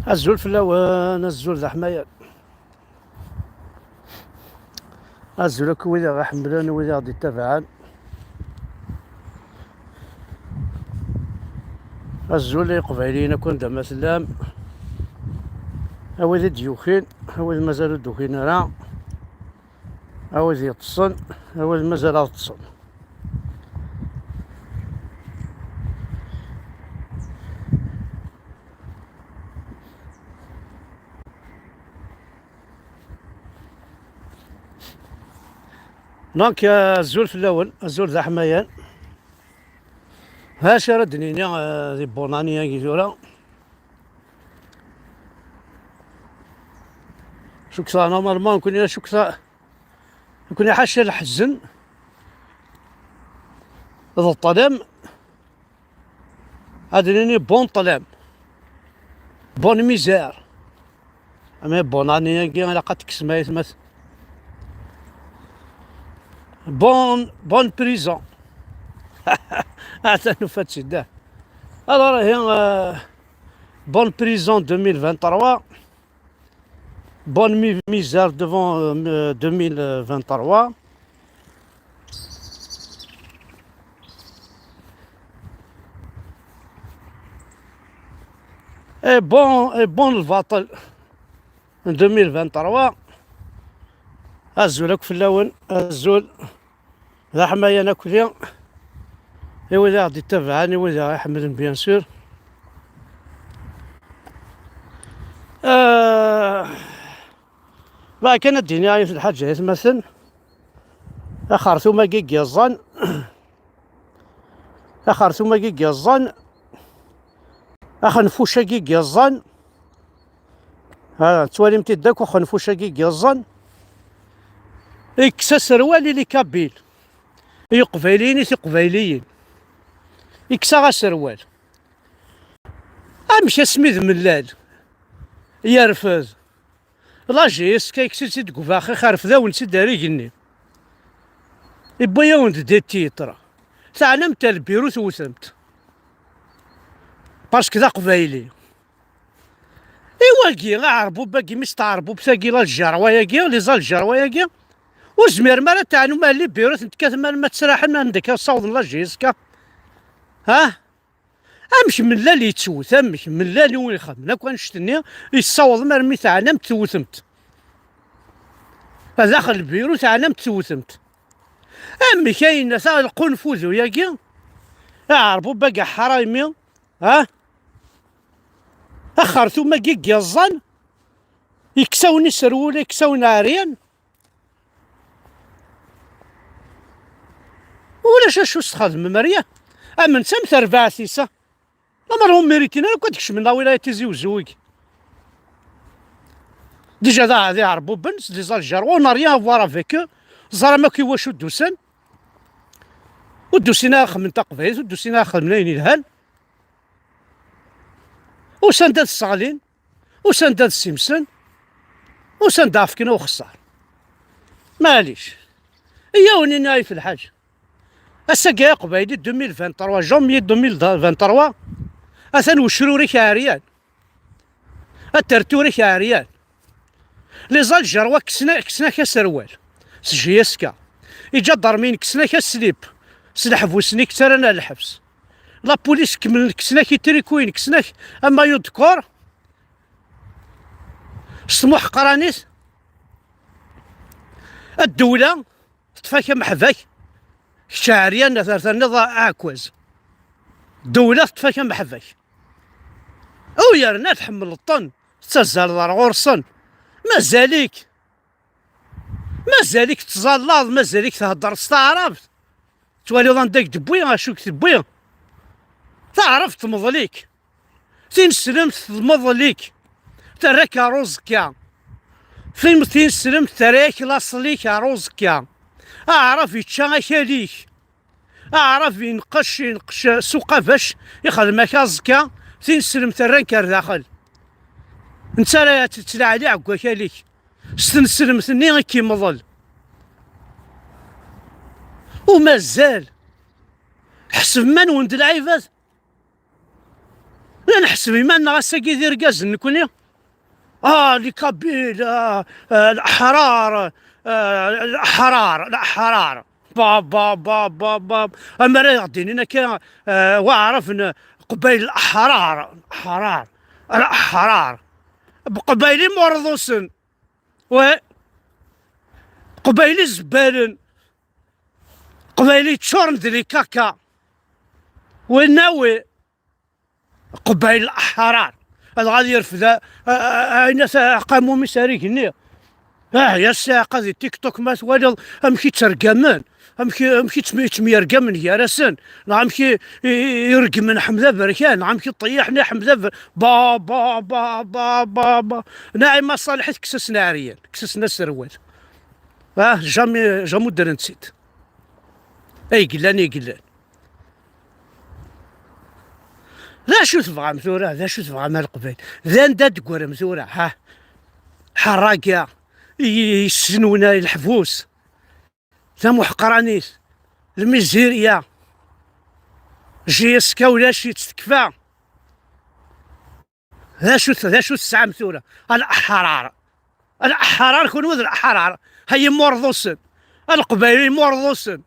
الزول في اللوان، الزول ذا حماية، الزول هاك ويدا غا حملان ويدا غادي يتابعان، الزول لي قبايليين كون دا مسلام، هاوي ديوخين، هاوي مازالو دوخين راه، هاوي يتصن، هاوي مازال تصن. دونك الزول في اللون، الزول ذا حمايان، هاش راه دنيا ذي بونانيا كي جورا، شوك صا نورمالمون كون شوك صا كون حاشا الحزن ذا الظلام، هادني بون طلام، بون ميزار، اما بونانيا كي على قد كسما يثمث بون بريزون. عاد فاتشي ده. الوغ هي بون بريزون 2023، بون ميزار devant 2023. et bon الباطل 2023. الزول هاك في اللون، الزول ذا حماية ناكليا، إذا غادي يتابعني وإذا يحمل بيان سور. ما كانت الدنيا في الحاجة مثلا أخرثوما كيكي الظن، أخرثوما كيكي الظن، أخنفوشا كيكي الظن، توالي متداك وخنفوشا كيكي الظن، إكسا سروالي لي كابيل، يقبايليين قبايليين، إكسا غا سروال، أمشي سميذ ملال، يرفض، لاجيس كيكسي سيد كوفاخي خارف ذا ونسي داريجني، يبايا وند دي تيترا، تعلمت البيرو توثمت، باسكو ذا قبايلي، إوا كي غاعربو باكي مستعربو بثاكي لا الجرويا كي لي زال الجرويا كي، وزمير مرة تاعنو مالي بيرو نتكاث مال ما تسراحنا عندك صوض لاجيسكا، ها؟ امش من لا اللي يتسوث، امش من لا اللي وين يخدم، كون نشتني يصوض مرمي تاعنا توثمت، داخل البيرو تاعنا توثمت، امي كاين تاع القنفوذ وياكي، يعرفوا باقي حرايمي، ها؟ اخرتو ما كيك يزن، يكسوني سرول يكسوني عريان، ولا شو استخدم مريا، امن سمت 4 سيسه، لما ميريتين انا كنت كش من ولاية تيزي وزويك، ديجا ذا يعرفوا بنس دي زال جارو ناريا فوار افيك، زرا ما كيواشو دوسن، ودوسينا خمن تقبيز ودوسينا خمنين الهال، وسنداد الصغالين، وسنداد السمسن، وسنداد عفكنا وخسار، معليش، إياوني ناي في الحاج، هسا كاع قبايلي 2023 جونفي 2023، أثن وشروري كعريان، الترتوري كعريان، لي زال جروا كسنا كسروال، سجياسكا، إجا ضرمين كسنا كسليب، سلحفوسني كترنا الحبس، لا بوليس كسنا كيتريكوين كسنا أما يذكر، سموح قرانيس، الدولة تفاك محفاك، شعريان ثرثنا عكوز، دولة تفاك محفاك، أو يرنا تحمل الطن، تزال دار غرصن، مازاليك تزلاض، مازاليك تهدر استعرفت، توالي ظن داك دبوي غاشوك تبوي، تعرف تمض ليك، تنسلمت تمض ليك، تراك روزكا، فين تنسلمت تراك لاصليك روزكا، أعرف يتشا كاليك، أعرف ينقش سوقا باش يخدمك أزكا، تنسلم تراك داخل، نتا راه تتلا عليه عكا كاليك، ستنسلمتني كي مضل، ومازال حسب من ولد العيبات، لا نحسب إيماننا غاساكي دير كاز نكوني لي كابيل الأحرار الأحرار باب أما راه غاديين هنا كان وعرفنا قبيل الأحرار بقبايلي مرضوسن قبايلي زبالن قبايلي تشورن دلي كاكا وناوي قبايل الأحرار هذا غادي يرفد الناس قاموا مساري كني يا الساعة دي تيك توك ما توالي امشي ترقمان امشي تميرقمن يا راسن امشي يرقمن حمزة بركان امشي طيحني حمزة با ناعم ما صالحت كسسنا عريان كسسنا السروال جامو درنسيت اي قلان لا شو تبغى مثورة لا شو تبغى مال قبيل ذا نداد قوار مثورة حراقة يسنونا الحفوس ذا محقرانيس الميزيريا جيسكا ولا شي تستكفى ذا شو الساعة مثورة الأحرار كون وذ الأحرار هي مرضوسن القبايل مرضوسن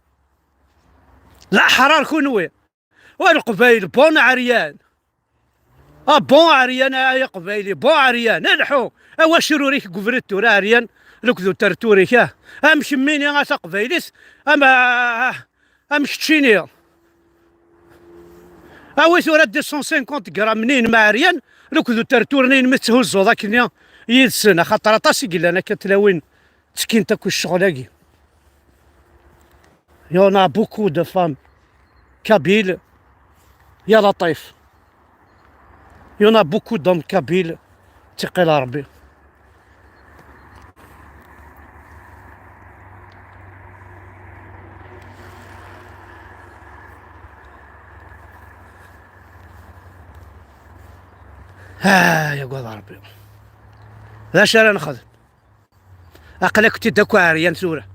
الأحرار كونوا والقبايل بون عريان بون عريان يا قبايلي بون عريان نلحو واش روريك قفرتو راه عريان لوك ذو ترتوريك مشميني غاتا قبايليس مشتشيني ويثو راه 250 غرام منين مع عريان لوك ذو ترتورنين متهزو ذاك اليوم يدسنا خاطر طاسي قال انا كتلاوين تسكين تاكل الشغلاكي يونا بوكو دو فام كابيل يا لطيف يونا بوكو دوم كابيل تقي ربي يا قول ربي لا شرا نخدم اقلا كنت داكو عريان ثورة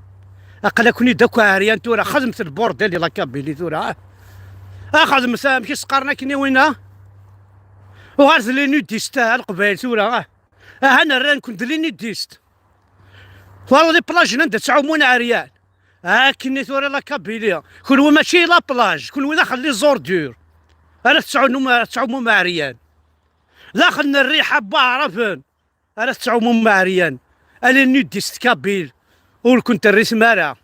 اقلا كوني داكو عريان ثورة خدمت البورديل يلا كابيلي ثورة خدم مشي سقرنا كني وينها وغارز لي نوديست القبايل ثورة انا ران كنت لي نوديست والله لي بلاج نندا تعومون عريان كني ثورة لا كابيليا كل هو ماشي لا بلاج كل هو داخل لي زوردور انا تعوموا مع عريان داخلنا الريحة بعرفن انا تعوموا مع عريان انا نوديست كابيل كنت الريس مارا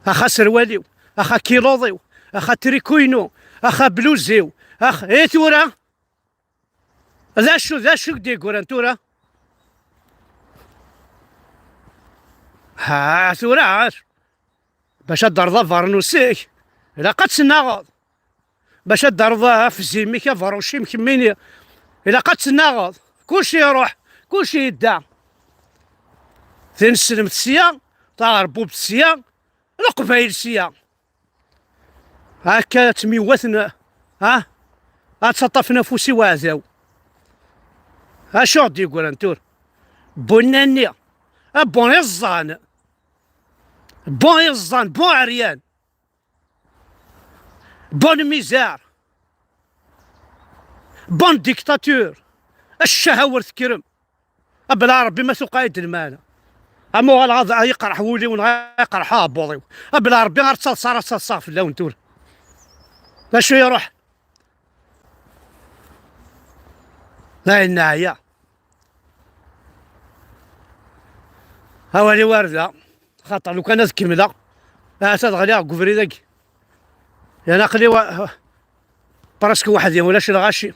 اخا سرواليو اخا كيلوضيو اخا تريكوينو اخا بلوزيو ايه ثورة ذا شو دي قران ثورة ثورة باش الضرضة فارنوسيك الا قد سناغض باش الضرضة في زيميكا فاروشي مكميني الا قد سناغض كلشي يروح كلشي يدع ثين السلم السيا طاربو بالسيا القبايل السيا هاكا تميوثنا تسطف نفوسي وعزاو شو غادي يقول انتور بوناني بون يزان بون عريان بون ميزار بون ديكتاتور الشهوة تكرم بلا ربي ما تقايد المانا اما الغاض يقرح ولي ونقرح هابوضي بلا ربي غير تصلصا في اللون تور باش يروح لا النايا هاولي واردة خاطر لو كان كملة تدغلي قفري ذاك يعني قلي براسك واحد ولاش الغاشي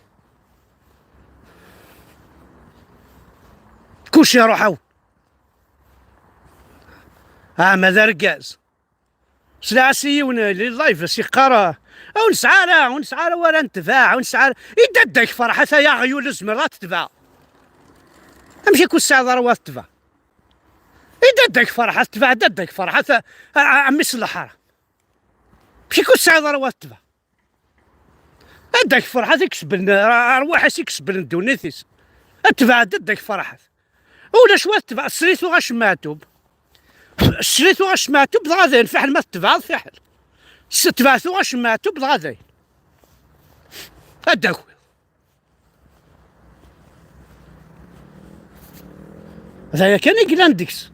كلشي يروحو ماذا ركاز سلاسي لي لايف سي قرا ونسعى ولا نتفاع ونسعى يددك فرحة يا غيول الزمرات تتباع امشي كل ساعة ضروات تتباع يددك فرحة تتباع ددك فرحة عمي صلحها مشي كل ساعة ضروات تتباع ددك فرحة تكسبن ارواح يكسبن دونيثيس تتباع ددك فرحة ولا شوية تتباع سريتو غاش معتوب شريتو غاش معتوب غادي فحل ما تتباع فحل ستبعثو غاش معتوب غادي هداك هذايا كان يقلان ديكس.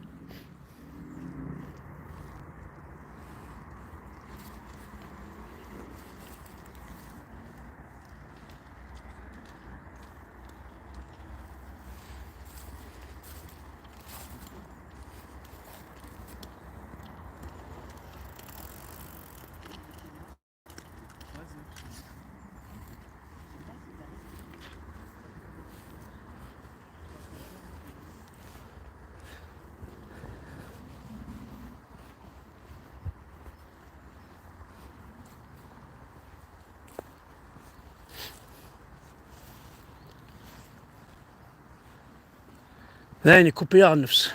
ثاني كوبيا النفس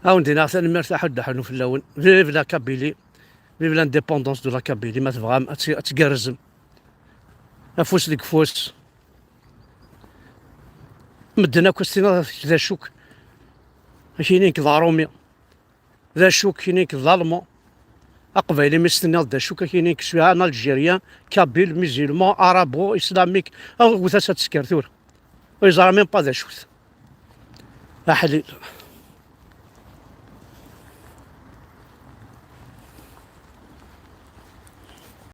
ندي نعطيني مرتاح ودحنو في اللون. فيف لا كابيلي، فيف لانديبوندونس دو لا كابيلي. ما تبغى تقرزم افوس لك فوس مدنا كوستينا ذا شوك كاينين ضارومي ذا شوك كاينين ظالمو اقبالي مستنى ذا شوك كاينين شويه الجيريان كابيل ميزيلمون ارابو اسلاميك او وثاسات سكرتور ويزرا ميم با ذا شوت احليل.